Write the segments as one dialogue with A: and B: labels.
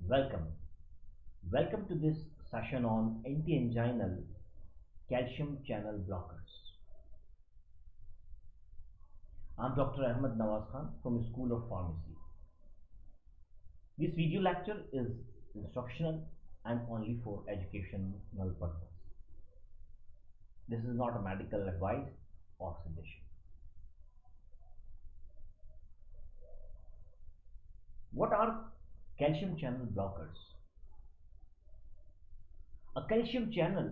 A: Welcome. Welcome to this session on anti-anginal calcium channel blockers. I'm Dr. Ahmed Nawaz Khan from School of Pharmacy. This video lecture is instructional and only for educational purpose. This is not a medical advice or suggestion. What are calcium channel blockers? A calcium channel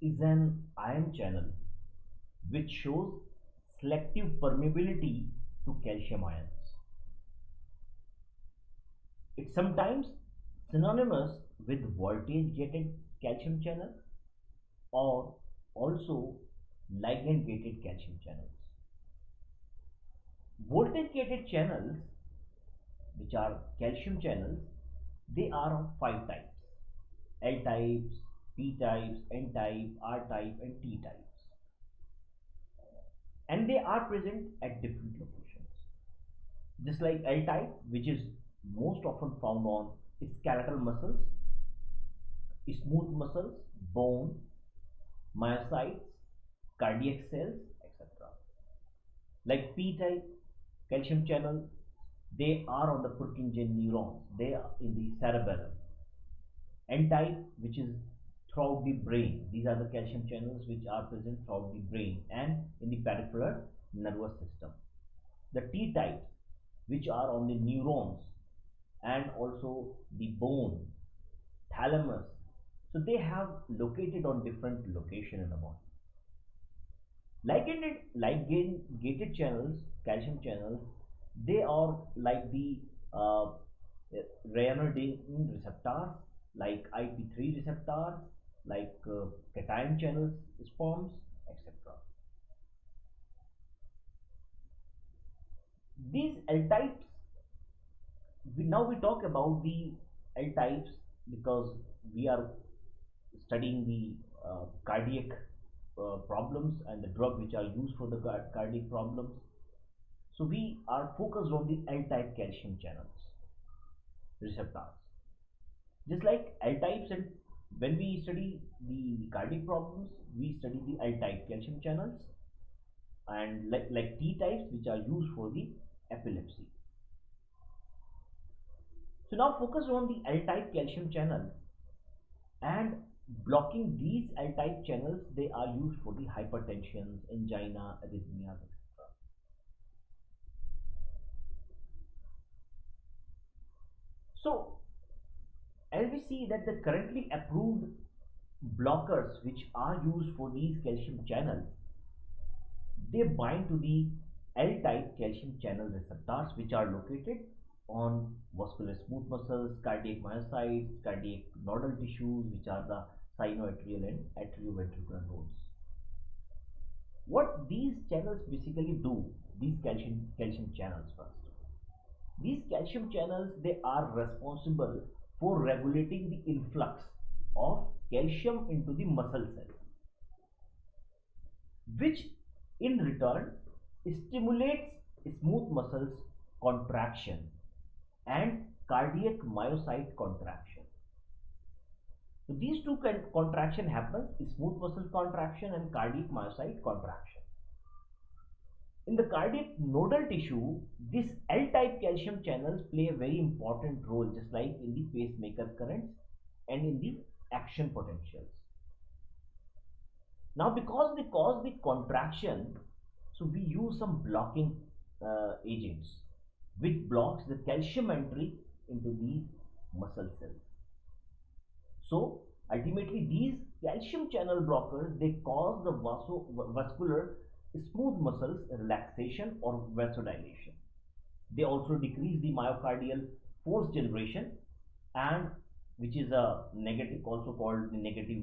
A: is an ion channel which shows selective permeability to calcium ions. It's sometimes synonymous with voltage gated calcium channel or also ligand gated calcium channels. Voltage gated channels, which are calcium channels, they are of five types: L types, P types, N type, R type, and T types. And they are present at different locations. Just like L type, which is most often found on skeletal muscles, smooth muscles, bone, myocytes, cardiac cells, etc. Like P type calcium channel, they are on the Purkinje neurons, they are in the cerebellum. N type, which is throughout the brain, these are the calcium channels which are present throughout the brain and in the peripheral nervous system. The T type, which are on the neurons and also the bone, thalamus, so they have located on different location in the body. Ligand gated channels, calcium channels, they are like the ryanodine receptors, like IP3 receptors, like cation channels, sperms, etc. These L types, now we talk about the L types because we are studying the cardiac problems and the drug which are used for the cardiac problems. So we are focused on the L type calcium channels receptors. Just like L types, and when we study the cardiac problems, we study the L type calcium channels, and like T types which are used for the epilepsy. So now focus on the L type calcium channel, and blocking these L type channels, they are used for the hypertension, angina, arrhythmias, etc. So as we see that the currently approved blockers which are used for these calcium channels, they bind to the L type calcium channel receptors which are located on vascular smooth muscles, cardiac myocytes, cardiac nodal tissues, which are the sinoatrial and atrioventricular nodes. What these channels basically do, these calcium channels first. These calcium channels, they are responsible for regulating the influx of calcium into the muscle cells, which in return stimulates smooth muscles contraction and cardiac myocyte contraction. So these two contraction happens, smooth muscle contraction and cardiac myocyte contraction. In the cardiac nodal tissue, this L-type calcium channels play a very important role, just like in the pacemaker currents and in the action potentials. Now, because they cause the contraction, so we use some blocking agents which blocks the calcium entry into these muscle cells. So ultimately these calcium channel blockers, they cause the vascular smooth muscles relaxation or vasodilation. They also decrease the myocardial force generation, and which is a negative, also called the negative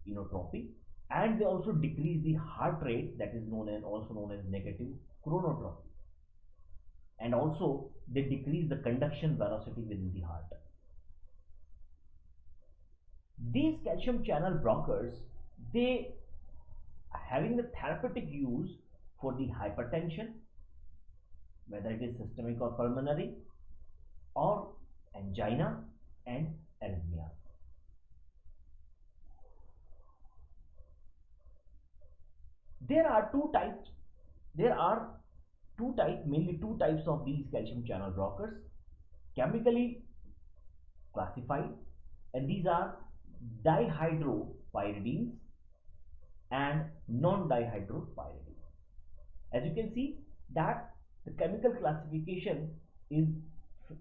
A: inotropy, and they also decrease the heart rate, that is also known as negative chronotropy, and also they decrease the conduction velocity within the heart. These calcium channel blockers, they having the therapeutic use for the hypertension, whether it is systemic or pulmonary, or angina, and arrhythmias. There are two types. There are mainly two types of these calcium channel blockers, chemically classified, and these are dihydropyridines and non-dihydropyridines. As you can see that the chemical classification is,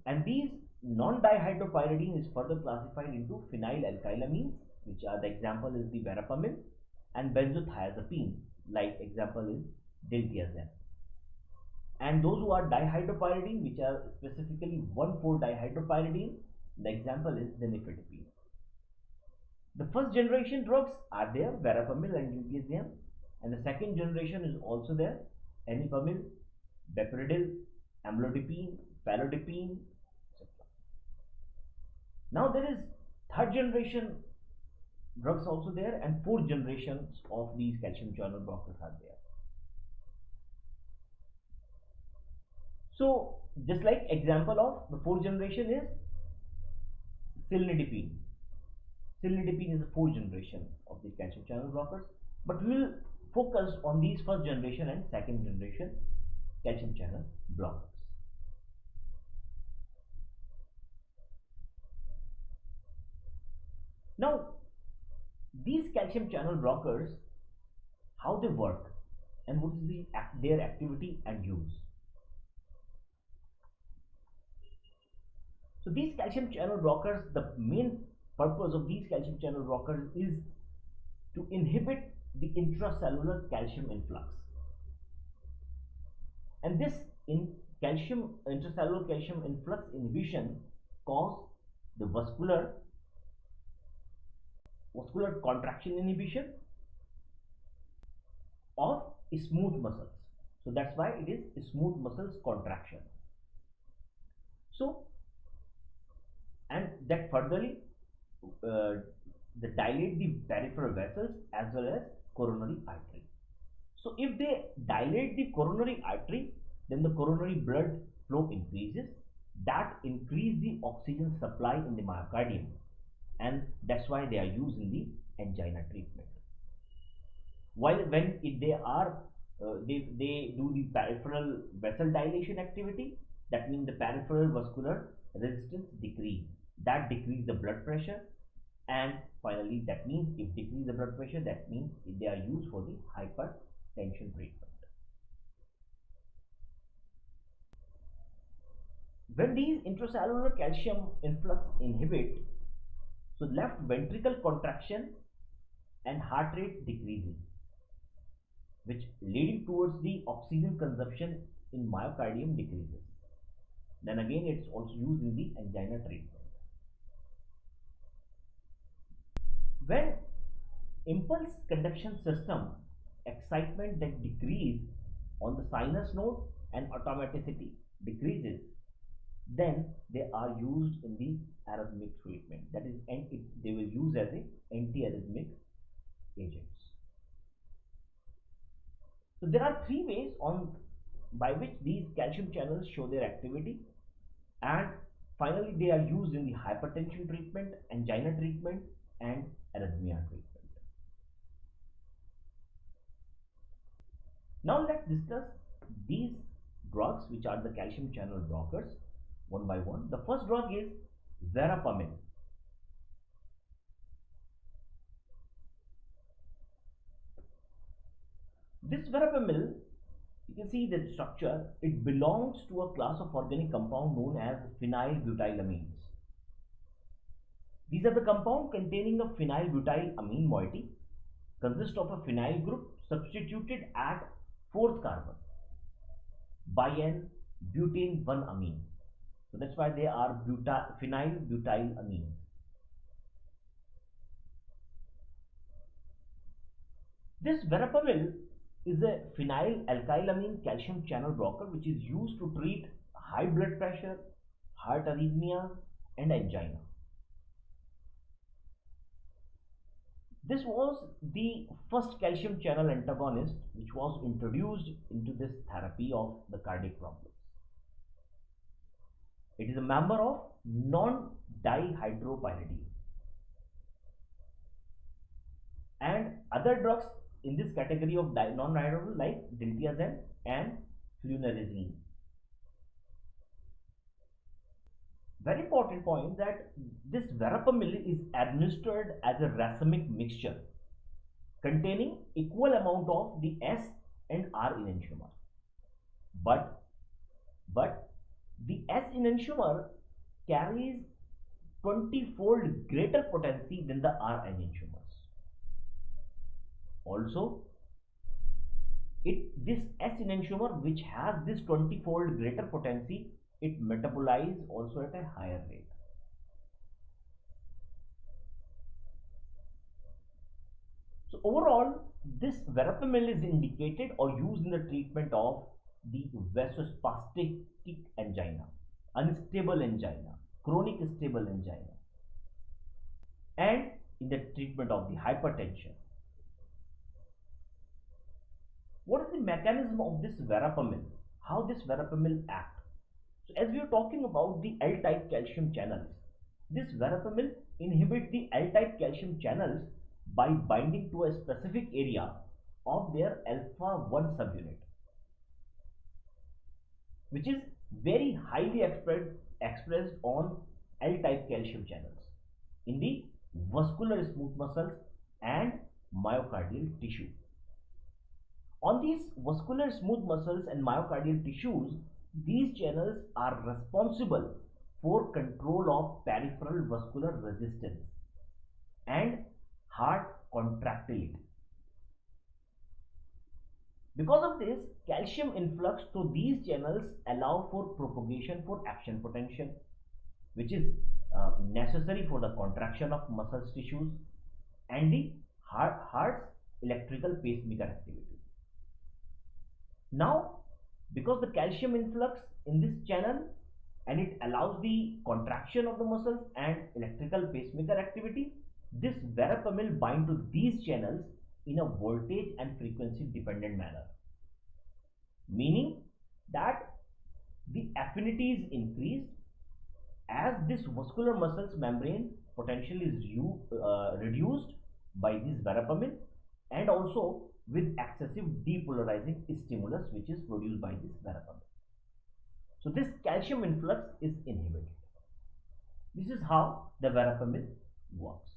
A: and these non-dihydropyridine is further classified into phenylalkylamines, which are, the example is the verapamil, and benzothiazepine, like example is diltiazem. And those who are dihydropyridine, which are specifically 1,4-dihydropyridine, the example is the nifedipine. The first generation drugs are there, verapamil and diltiazem, and the second generation is also there, enipamil, bepiridil, amlodipine, phalodipine, etc. Now there is third generation drugs also there, and fourth generations of these calcium channel blockers are there. So just like example of the fourth generation is cilnidipine. Cilnidipine is the fourth generation of the calcium channel blockers, but we will focus on these first generation and second generation calcium channel blockers. Now, these calcium channel blockers, how they work and what is their activity and use. So these calcium channel blockers, the main purpose of these calcium channel blockers is to inhibit the intracellular calcium influx. And this intracellular calcium influx inhibition cause the vascular contraction inhibition of smooth muscles. So that's why it is smooth muscles contraction. So, and that furtherly they dilate the peripheral vessels as well as coronary artery. So if they dilate the coronary artery, then the coronary blood flow increases. That increases the oxygen supply in the myocardium, and that's why they are used in the angina treatment. While when they do the peripheral vessel dilation activity, that means the peripheral vascular resistance decrease. That decrease the blood pressure, and finally that means if decrease the blood pressure, that means they are used for the hypertension treatment. When these intracellular calcium influx inhibit, so left ventricle contraction and heart rate decreases, which leading towards the oxygen consumption in myocardium decreases. Then again it's also used in the angina treatment. When impulse conduction system excitement that decrease on the sinus node and automaticity decreases, then they are used in the arrhythmic treatment. That is, they will use as a anti-arrhythmic agents. So there are three ways by which these calcium channels show their activity, and finally they are used in the hypertension treatment, angina treatment, and arrhythmia treatment. Now let's discuss these drugs which are the calcium channel blockers one by one. The first drug is verapamil. This verapamil, you can see the structure, it belongs to a class of organic compound known as phenylbutylamines. These are the compound containing a phenylbutylamine moiety, consist of a phenyl group substituted at 4th carbon by an butane 1 amine. So that's why they are phenylbutylamines. This verapamil is a phenylalkylamine calcium channel blocker which is used to treat high blood pressure, heart arrhythmias, and angina. This was the first calcium channel antagonist which was introduced into this therapy of the cardiac problems. It is a member of dihydropyridine. And other drugs in this category of non-dihydropyridine like diltiazem and flunarizine. Very important point that this verapamil is administered as a racemic mixture containing equal amount of the S and R enantiomer. But the S enantiomer carries 20-fold greater potency than the R enantiomers. Also, this S enantiomer, which has this 20-fold greater potency, it metabolizes also at a higher rate. So overall, this verapamil is indicated or used in the treatment of the vasospastic angina, unstable angina, chronic stable angina, and in the treatment of the hypertension. What is the mechanism of this verapamil? How this verapamil acts? So as we are talking about the L-type calcium channels, this verapamil inhibits the L-type calcium channels by binding to a specific area of their alpha-1 subunit, which is very highly expressed on L-type calcium channels in the vascular smooth muscles and myocardial tissue. On these vascular smooth muscles and myocardial tissues, these channels are responsible for control of peripheral vascular resistance and heart contractility. Because of this, calcium influx through these channels allow for propagation for action potential, which is necessary for the contraction of muscles tissues and the heart's electrical pacemaker activity. Now, because the calcium influx in this channel and it allows the contraction of the muscles and electrical pacemaker activity, this verapamil binds to these channels in a voltage and frequency dependent manner, meaning that the affinity is increased as this vascular muscles membrane potential is reduced by this verapamil, and also with excessive depolarizing stimulus which is produced by this verapamil. So this calcium influx is inhibited. This is how the verapamil works.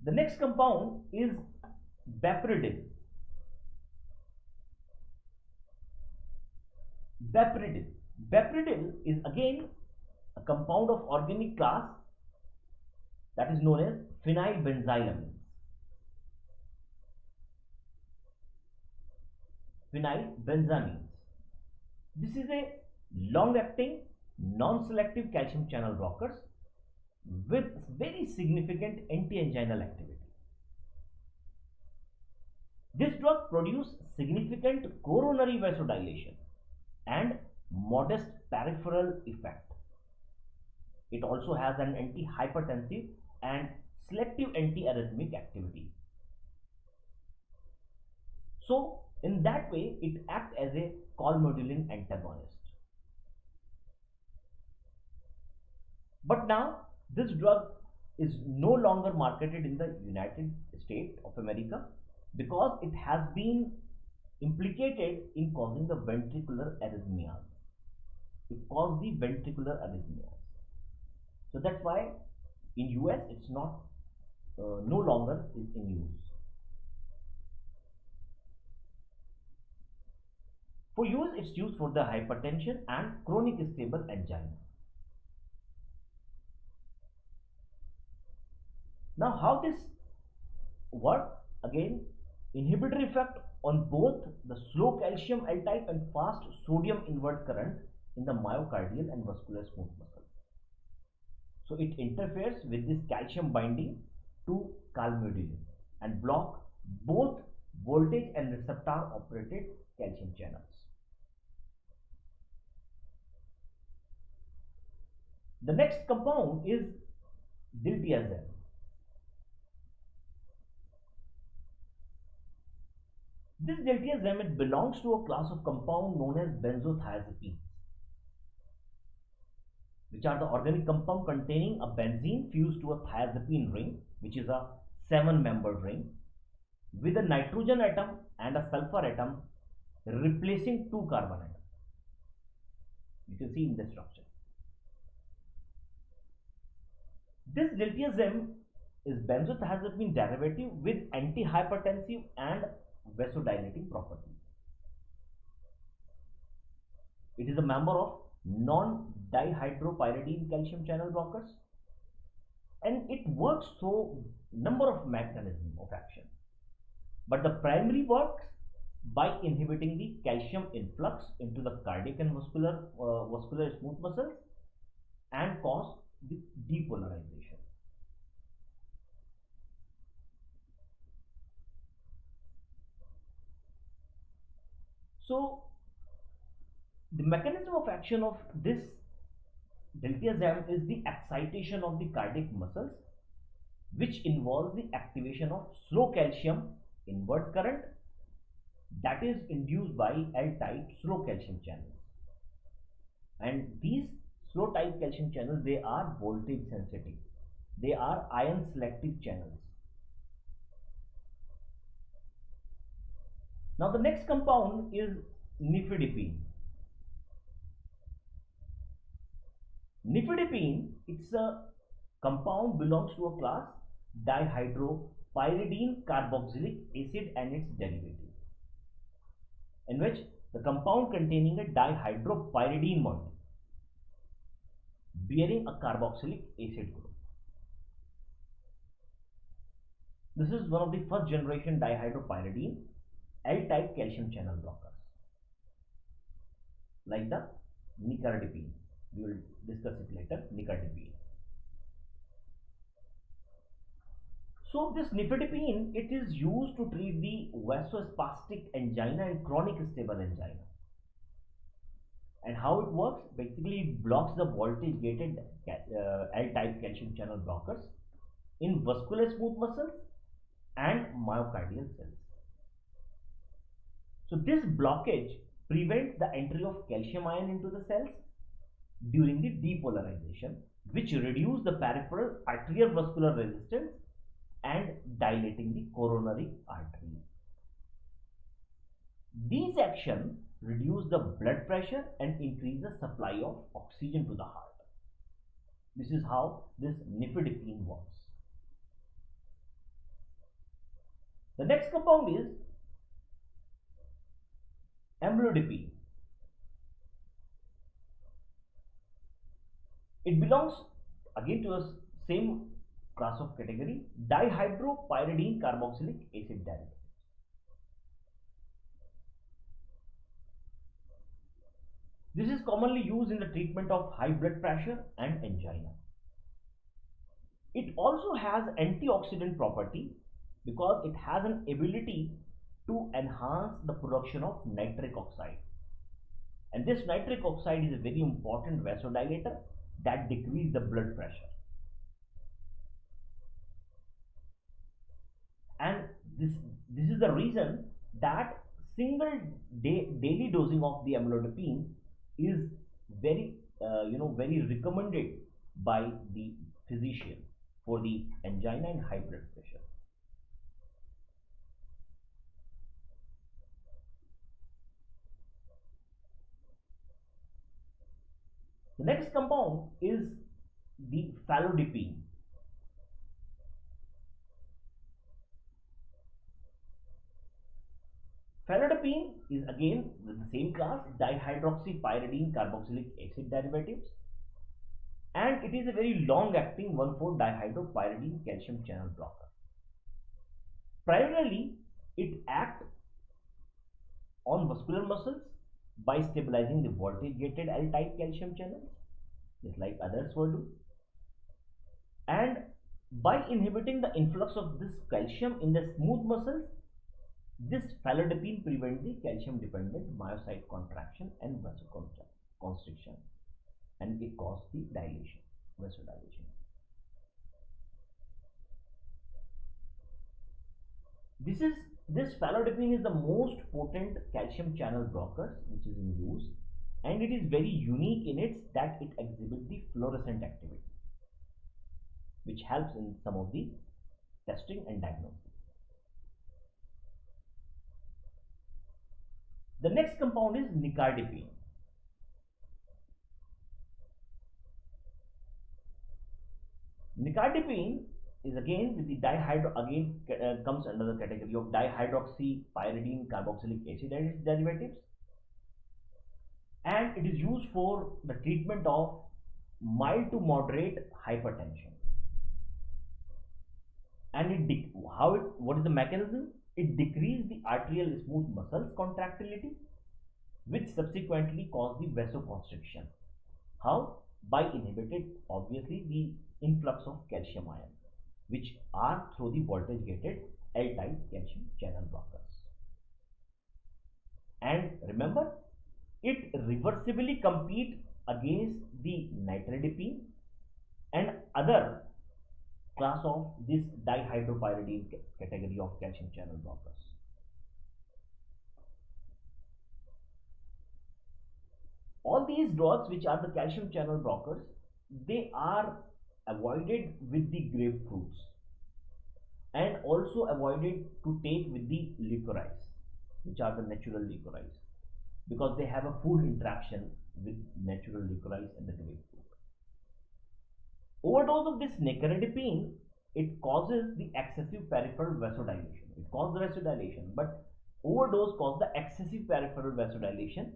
A: The next compound is bepiridine. Bepiridine is again a compound of organic class that is known as phenylbenzylamines. This is a long-acting, non-selective calcium channel blockers with very significant anti-anginal activity. This drug produces significant coronary vasodilation and modest peripheral effect. It also has an anti-hypertensive and selective antiarrhythmic activity. So, in that way, it acts as a colmogulin antagonist. But now, this drug is no longer marketed in the United States of America because it has been implicated in causing the ventricular arrhythmias. It caused the ventricular arrhythmias. So that's why in US it's not no longer is in use. For use, it's used for the hypertension and chronic stable angina. Now, how this works? Again, inhibitory effect on both the slow calcium L-type and fast sodium invert current in the myocardial and vascular smooth muscle. So it interferes with this calcium binding to calmodulin and block both voltage and receptor operated calcium channels. The next compound is diltiazem. This diltiazem, it belongs to a class of compound known as benzothiazepines. which are the organic compound containing a benzene fused to a thiazepine ring, which is a 7-membered ring, with a nitrogen atom and a sulfur atom replacing 2 carbon atoms. You can see in this structure. This diltiazem is benzothiazepine derivative with antihypertensive and vasodilating properties. It is a member of non-dihydropyridine calcium channel blockers, and it works through number of mechanisms of action. But the primary works by inhibiting the calcium influx into the cardiac and muscular smooth muscles and cause the depolarization. So the mechanism of action of this diltiazem is the excitation of the cardiac muscles, which involves the activation of slow calcium inward current that is induced by L-type slow calcium channels. And these slow type calcium channels, they are voltage sensitive. They are ion selective channels. Now the next compound is nifedipine. Nifedipine, it's a compound belongs to a class dihydropyridine carboxylic acid and its derivatives, in which the compound containing a dihydropyridine molecule bearing a carboxylic acid group. This is one of the first generation dihydropyridine L-type calcium channel blockers, like the nicardipine. We will discuss it later, nicardipine. So this nifedipine, it is used to treat the vasospastic angina and chronic stable angina. And how it works? Basically, it blocks the voltage gated L-type calcium channel blockers in vascular smooth muscles and myocardial cells. So this blockage prevents the entry of calcium ion into the cells during the depolarization, which reduce the peripheral arterial vascular resistance and dilating the coronary artery. These actions reduce the blood pressure and increase the supply of oxygen to the heart. This is how this nifedipine works. The next compound is amlodipine. It belongs again to the same class of category, dihydropyridine carboxylic acid derivatives. This is commonly used in the treatment of high blood pressure and angina. It also has antioxidant property because it has an ability to enhance the production of nitric oxide. And this nitric oxide is a very important vasodilator that decreases the blood pressure. And this is the reason that single daily dosing of the amlodipine is very very recommended by the physician for the angina and high blood pressure. The next compound is the phalodipine. Phalodipine is again with the same class, dihydroxypyridine carboxylic acid derivatives, and it is a very long acting 1,4-dihydropyridine calcium channel blocker. Primarily, it acts on vascular muscles by stabilizing the voltage gated L-type calcium channels, just like others will do, and by inhibiting the influx of this calcium in the smooth muscles. This phalodipine prevents the calcium dependent myocyte contraction and vasoconstriction, and it causes the dilation, vasodilation. This phalodipine is the most potent calcium channel blocker which is in use and it is very unique in its that it exhibits the fluorescent activity, which helps in some of the testing and diagnosis. The next compound is nicardipine. Nicardipine is again with the dihydro again comes under the category of dihydroxypyridine carboxylic acid and its derivatives, and it is used for the treatment of mild to moderate hypertension. And what is the mechanism? It decreases the arterial smooth muscles contractility, which subsequently cause the vasoconstriction. How? By inhibiting obviously the influx of calcium ion, which are through the voltage gated L-type calcium channel blockers. And remember, it reversibly compete against the nitridipine and other class of this dihydropyridine category of calcium channel blockers. All these drugs which are the calcium channel blockers, they are avoided with the grapefruits and also avoided to take with the licorice, which are the natural licorice, because they have a food interaction with natural licorice and the grapefruit. Overdose of this nicardipine, it causes the excessive peripheral vasodilation. It causes the vasodilation, but overdose causes the excessive peripheral vasodilation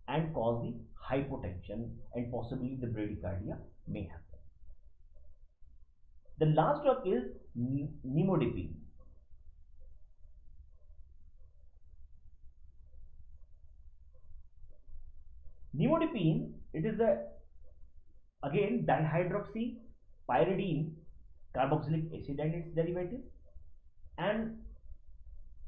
A: and cause the hypotension and possibly the bradycardia may happen. The last drug is nimodipine. Nimodipine, it is again dihydroxypyridine carboxylic acid and its derivative, and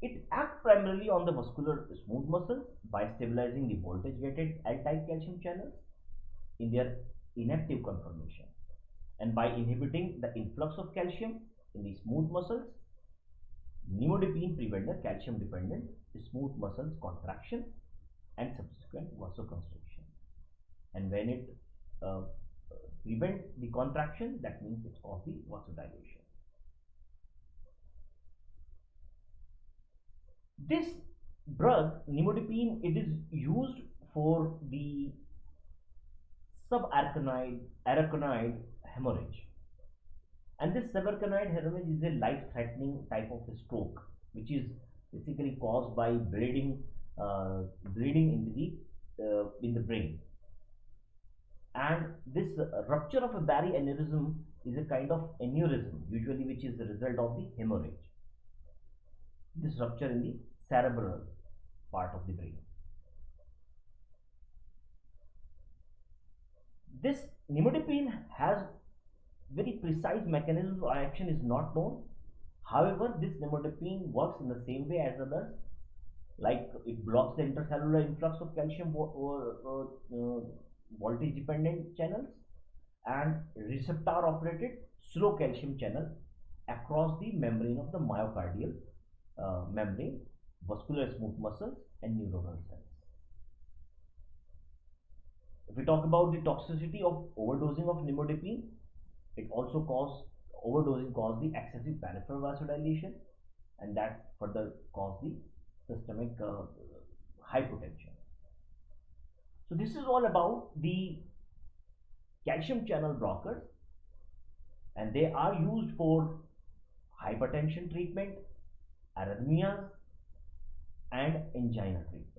A: it acts primarily on the muscular smooth muscles by stabilizing the voltage gated L-type calcium channels in their inactive conformation, and by inhibiting the influx of calcium in the smooth muscles. Nimodipine prevents the calcium dependent smooth muscles contraction and subsequent vasoconstriction, and when it prevents the contraction, that means it causes the vasodilation. This drug nimodipine, it is used for the subarachnoid hemorrhage, and this subarachnoid hemorrhage is a life-threatening type of stroke, which is basically caused by bleeding in the brain. And this rupture of a Barry aneurysm is a kind of aneurysm, usually which is the result of the hemorrhage. This rupture in the cerebral part of the brain. This nimodipine has very precise mechanism of action is not known. However, this nimodipine works in the same way as others, like it blocks the intercellular influx of calcium voltage dependent channels and receptor operated slow calcium channel across the membrane of the myocardial membrane, vascular smooth muscles and neuronal cells. If we talk about the toxicity of overdosing of nimodipine, it also overdosing cause the excessive peripheral vasodilation, and that further cause the systemic hypotension. So this is all about the calcium channel blockers, and they are used for hypertension treatment, arrhythmias and angina treatment.